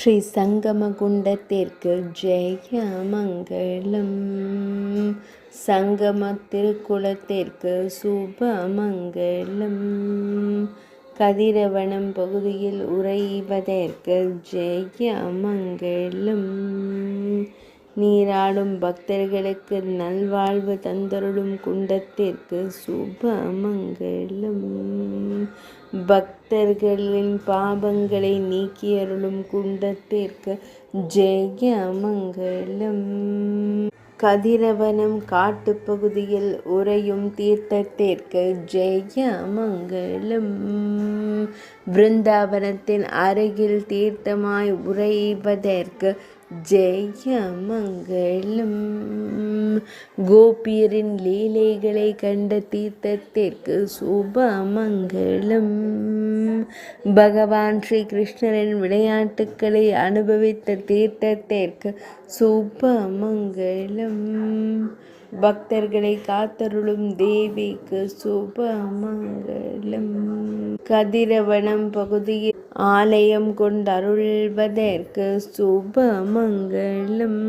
ஸ்ரீ சங்கமகுண்டத்திற்கு ஜெயமங்கலம். சங்கம திருக்குளத்திற்கு சுபமங்கலம். கதிரவனம் பகுதியில் உறைவதற்கு ஜெயமங்கலம். நீராடும் பக்தர்களுக்கு நல்வாழ்வு தந்தருளும் குண்டத்திற்கு சுபமங்கலம். பக்தர்களின் பாபங்களை நீக்கியருளும் குண்டத்திற்கு ஜெயமங்கலம். கதிரவனம் காட்டுப்பகுதியில் உறையும் தீர்த்தத்திற்கு ஜெயமங்கலம். பிருந்தாவனத்தின் அருகில் தீர்த்தமாய் உறைவதற்கு ஜெயமங்கலம். கோபியரின் லீலைகளை கண்ட தீர்த்தத்திற்கு சுபமங்கலம். பகவான் ஸ்ரீ கிருஷ்ணரின் விளையாட்டுக்களை அனுபவித்த தீர்த்தத்திற்கு சுபமங்கலம். பக்தர்களை காத்தருளும் தேவிக்கு சுபமங்கலம். கதிரவனம் பகுதியில் ஆலயம் கொண்டருள்வதற்கு சுபமங்கலம்.